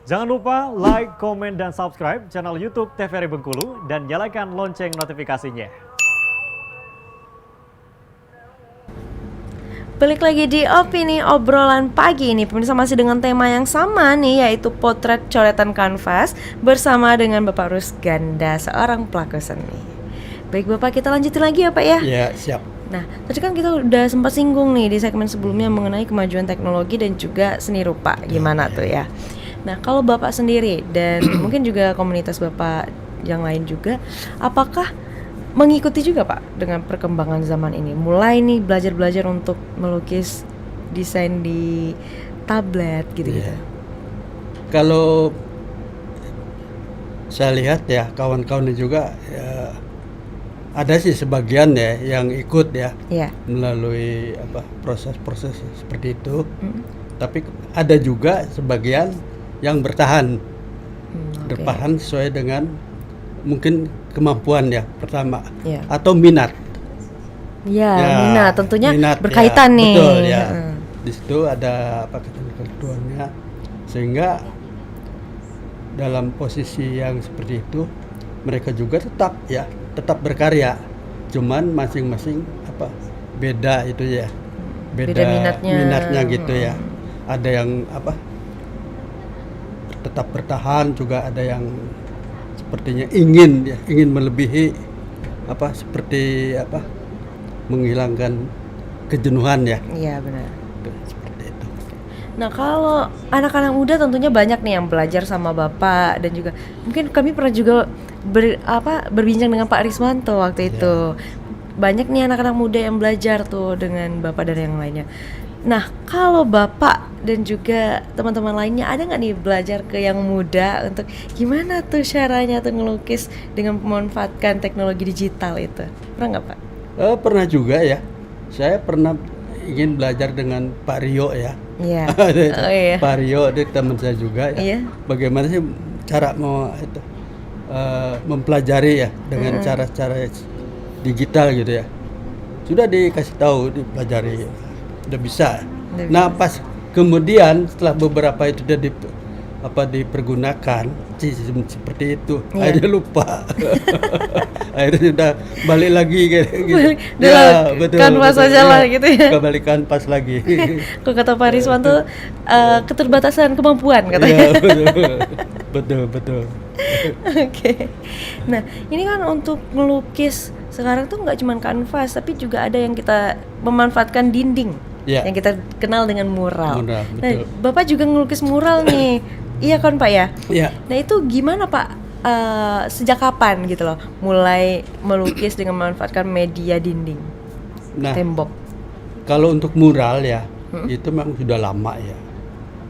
Jangan lupa like, komen, dan subscribe channel YouTube TVRI Bengkulu dan nyalakan lonceng notifikasinya. Balik lagi di Opini Obrolan Pagi ini, pemirsa, masih dengan tema yang sama nih, yaitu potret coretan kanvas bersama dengan Bapak Rusganda, seorang pelaku seni. Baik Bapak, kita lanjutin lagi ya Pak ya? Iya, siap. Nah, tadi kan kita udah sempat singgung nih di segmen sebelumnya mengenai kemajuan teknologi dan juga seni rupa, gimana tuh ya? Nah, kalau Bapak sendiri dan mungkin juga komunitas Bapak yang lain juga, apakah mengikuti juga Pak dengan perkembangan zaman ini? Mulai nih belajar-belajar untuk melukis desain di tablet gitu-gitu. Iya. Kalau saya lihat ya kawan-kawan juga ya, ada sih sebagian ya yang ikut ya Iya. melalui proses-proses seperti itu. Tapi ada juga sebagian yang bertahan bertahan sesuai dengan mungkin kemampuan ya pertama Iya. atau minat. Ya, Ya, minat tentunya minat, berkaitan ya, nih. betul ya. Heeh. Di situ ada ketentuannya sehingga dalam posisi yang seperti itu mereka juga tetap berkarya, cuman masing-masing beda itu ya, Beda minatnya. gitu ya. Ada yang tetap bertahan, juga ada yang sepertinya ingin melebihi menghilangkan kejenuhan ya. Iya, benar. Seperti itu. Nah, kalau anak-anak muda tentunya banyak nih yang belajar sama Bapak, dan juga mungkin kami pernah juga berbincang dengan Pak Rismanto waktu itu. Banyak nih anak-anak muda yang belajar tuh dengan Bapak dan yang lainnya. Nah, kalau Bapak dan juga teman-teman lainnya ada nggak nih belajar ke yang muda untuk gimana tuh caranya tuh ngelukis dengan memanfaatkan teknologi digital itu? Pernah nggak Pak? Pernah juga ya. Saya pernah ingin belajar dengan Pak Rio ya. Iya. Oh iya. Pak Rio, dia teman saya juga ya. Iya. Bagaimana sih cara mempelajari ya dengan cara-cara digital gitu ya. Sudah dikasih tahu, dipelajari, udah bisa. Udah Nah, pas kemudian setelah beberapa itu udah dipergunakan sistem seperti itu, Iya. akhirnya lupa. Akhirnya sudah balik lagi gitu. Kanvas aja lah gitu ya. Kembali kanvas lagi. Kalau kata Pak Rismanto, keterbatasan kemampuan katanya. Iya, betul. Oke. Nah, ini kan untuk melukis sekarang tuh nggak cuma kanvas, tapi juga ada yang kita memanfaatkan dinding, Ya. yang kita kenal dengan mural. Mural, Nah, betul. Bapak juga ngelukis mural nih, iya kan Pak ya? Iya. Nah, itu gimana Pak? Sejak kapan gitu loh, mulai melukis dengan memanfaatkan media dinding, Nah, tembok? kalau untuk mural ya, itu memang sudah lama ya.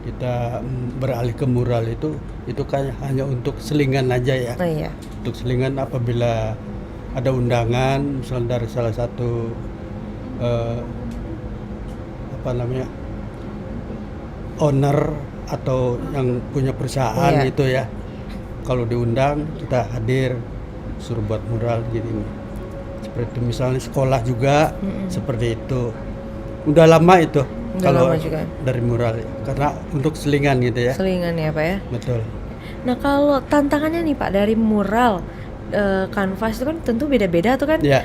Kita beralih ke mural itu kan hanya untuk selingan aja ya. Oh iya. Untuk selingan apabila ada undangan, misalnya dari salah satu owner atau yang punya perusahaan Iya. itu ya. Kalau diundang kita hadir, suruh buat mural gini. Seperti misalnya sekolah juga seperti itu. Udah lama itu Udah kalau lama juga. dari mural karena untuk selingan gitu ya. Selingan ya Pak ya. Betul. Nah, kalau tantangannya nih Pak, dari mural kanvas itu kan tentu beda-beda tuh kan. Ya.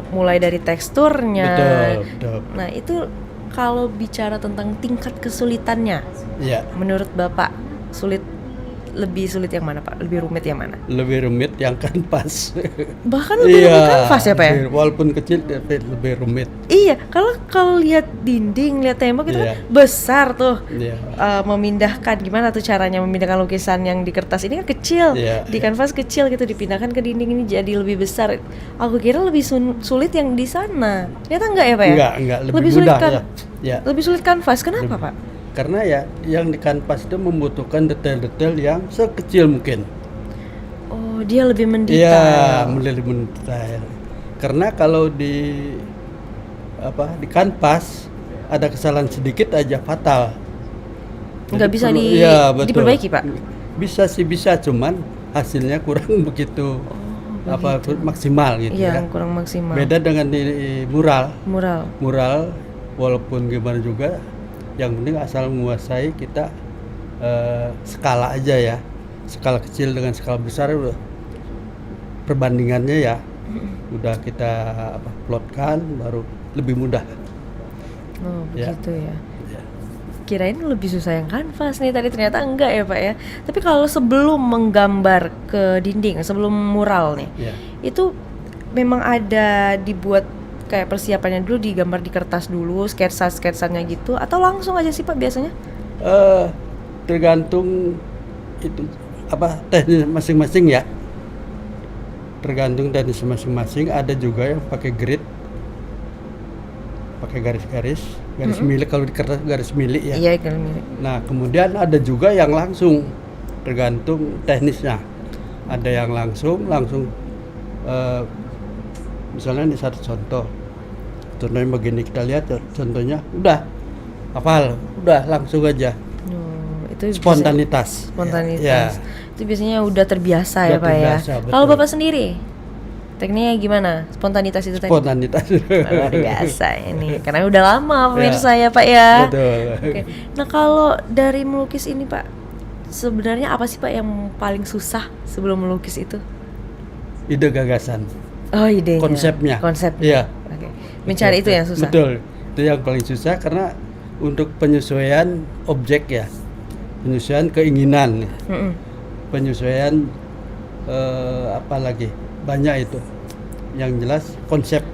Mulai dari teksturnya. Betul. Nah, itu kalau bicara tentang tingkat kesulitannya, Ya. menurut Bapak lebih sulit yang mana Pak? Lebih rumit yang mana? Lebih rumit yang kanvas. Bahkan lebih rumit kanvas ya Pak ya? Walaupun kecil tapi lebih rumit. Iya, kalau lihat dinding, lihat tembok itu Iya. kan besar tuh. Iya. Memindahkan, gimana tuh caranya memindahkan lukisan yang di kertas ini kan kecil, Iya, di kanvas kecil gitu, dipindahkan ke dinding ini jadi lebih besar. Aku kira lebih sulit yang di sana. Ternyata enggak ya Pak ya? Enggak, lebih sulit mudah ya. Lebih sulit kanvas. Kenapa Pak? Karena ya yang di kanvas itu membutuhkan detail-detail yang sekecil mungkin. Oh, dia lebih Iya, mendetail. lebih mendetail. Karena kalau di kanvas ada kesalahan sedikit aja fatal. Nggak Jadi bisa betul. diperbaiki Pak? Bisa, cuman hasilnya kurang begitu maksimal gitu Iya, ya. kurang maksimal. Beda dengan di mural. Mural walaupun gimana juga yang penting asal menguasai kita skala aja ya, skala kecil dengan skala besar udah perbandingannya ya udah kita plotkan baru lebih mudah. Oh Ya. begitu ya. Ya. Kirain lebih susah yang kanvas nih tadi, ternyata enggak ya Pak ya. Tapi kalau sebelum menggambar ke dinding, sebelum mural nih, Ya. itu memang ada dibuat kayak persiapannya dulu, digambar di kertas dulu, sketsanya gitu, atau langsung aja sih Pak biasanya? Tergantung itu teknis masing-masing ya. Tergantung teknis masing-masing. Ada juga yang pakai grid, pakai garis milik. Kalau di kertas garis milik ya. Iya kan mirip. Nah, kemudian ada juga yang langsung, tergantung teknisnya. Ada yang langsung misalnya ini satu contohnya begini, kita lihat contohnya udah hafal, udah langsung aja. Itu Spontanitas. spontanitas. Ya. Itu biasanya udah terbiasa ya Udah Pak ya. terbiasa, betul. Kalau Bapak sendiri, tekniknya gimana? Spontanitas itu tadi? Spontanitas. Luar biasa ini, karena udah lama pemirsa ya Pak ya. Betul. Oke. Nah kalau dari melukis ini Pak, sebenarnya apa sih Pak yang paling susah sebelum melukis itu? Ide gagasan. Oh idenya. Konsepnya. Iya. Oke. Mencari itu yang susah. Betul. Itu yang paling susah karena untuk penyesuaian objek ya, penyesuaian keinginan, penyesuaian apa lagi banyak itu. Yang jelas konsep.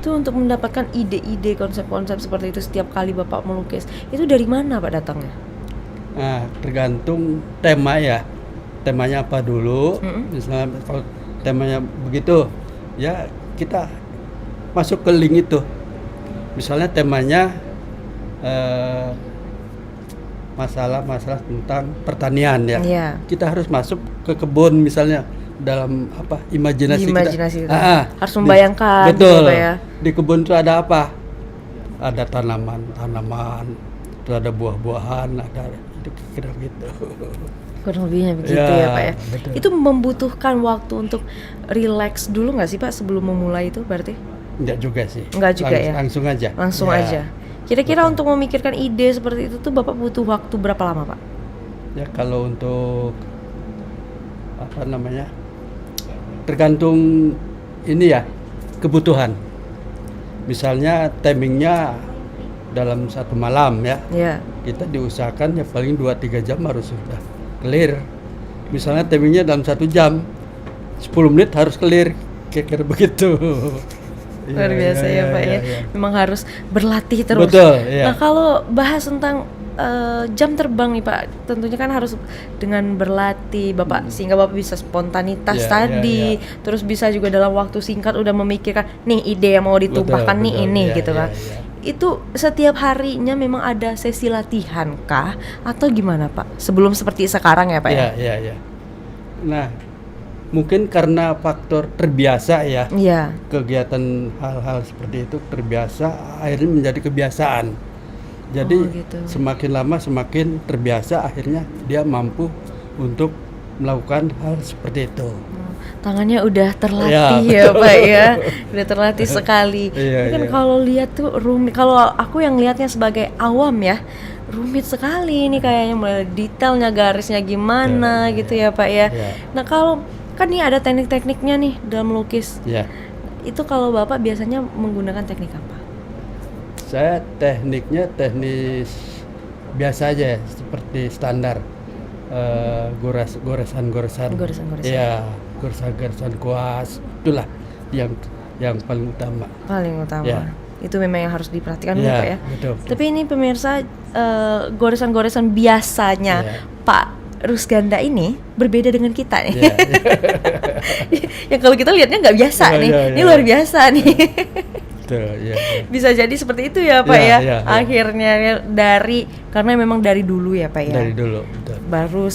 Itu untuk mendapatkan ide-ide konsep-konsep seperti itu setiap kali Bapak melukis, itu dari mana Pak datangnya? Nah, tergantung tema ya. Temanya apa dulu? Misalnya kalau temanya begitu, ya kita masuk ke link itu. Misalnya temanya masalah tentang pertanian ya. Iya. Kita harus masuk ke kebun misalnya dalam imajinasi kita. Harus membayangkan Betul. gitu, Pak ya. Di kebun itu ada apa? Ada tanaman, itu ada buah-buahan, ada itu kira gitu. Kurang lebihnya begitu ya Pak ya. Betul. Itu membutuhkan waktu untuk relax dulu nggak sih Pak sebelum memulai itu berarti? Enggak juga sih. Enggak juga ya? Langsung aja. Langsung Ya. aja. Kira-kira untuk memikirkan ide seperti itu tuh Bapak butuh waktu berapa lama Pak? Ya kalau untuk tergantung ini ya, kebutuhan. Misalnya timingnya dalam satu malam ya, Iya. kita diusahakan ya paling 2-3 jam harus sudah clear. Misalnya timingnya dalam 1 jam, 10 menit harus clear, kira-kira begitu. Luar biasa ya Pak ya. Memang harus berlatih terus. Betul, iya. Nah kalau bahas tentang jam terbang nih Pak, tentunya kan harus dengan berlatih Bapak sehingga Bapak bisa spontanitas Iya, tadi, iya. terus bisa juga dalam waktu singkat udah memikirkan nih ide yang mau ditumpahkan nih Betul, ini iya, gitu kan. iya. Itu setiap harinya memang ada sesi latihan kah atau gimana Pak? Sebelum seperti sekarang ya Pak ya? Iya. Nah, mungkin karena faktor terbiasa ya. Iya. Kegiatan hal-hal seperti itu terbiasa, akhirnya menjadi kebiasaan. Jadi Oh, gitu. semakin lama semakin terbiasa, akhirnya dia mampu untuk melakukan hal seperti itu. Tangannya udah terlatih ya Pak ya, udah terlatih sekali. Iya, Tapi kan iya. kalau lihat tuh rumit. Kalau aku yang lihatnya sebagai awam ya, rumit sekali ini kayaknya, mulai detailnya garisnya gimana gitu ya Pak ya. Iya. Nah kalau kan nih ada teknik-tekniknya nih dalam melukis. Ya, Itu kalau Bapak biasanya menggunakan teknik apa? saya tekniknya teknis biasa aja, seperti standar, goresan. Goresan-goresan. Iya, goresan kuas, itulah yang paling utama. Paling utama. Ya. Itu memang yang harus diperhatikan Ya, Pak ya. betul. Tapi ini pemirsa, goresan-goresan biasanya Ya. Pak Rusganda ini berbeda dengan kita nih. Iya, Ya kalau kita lihatnya nggak biasa Iya, nih, iya, ini iya. luar biasa nih. betul, iya. Bisa jadi seperti itu ya Pak Iya, ya. iya, iya. Akhirnya karena memang dari dulu ya Pak ya. Dari dulu, betul. Baru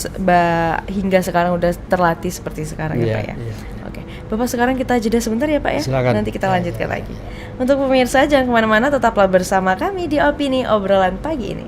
hingga sekarang udah terlatih seperti sekarang ya Iya, Pak ya. iya. Oke, Bapak sekarang kita jeda sebentar ya Pak ya. Silakan. Nanti kita lanjutkan lagi. Untuk pemirsa jangan kemana-mana, tetaplah bersama kami di Opini Obrolan Pagi ini.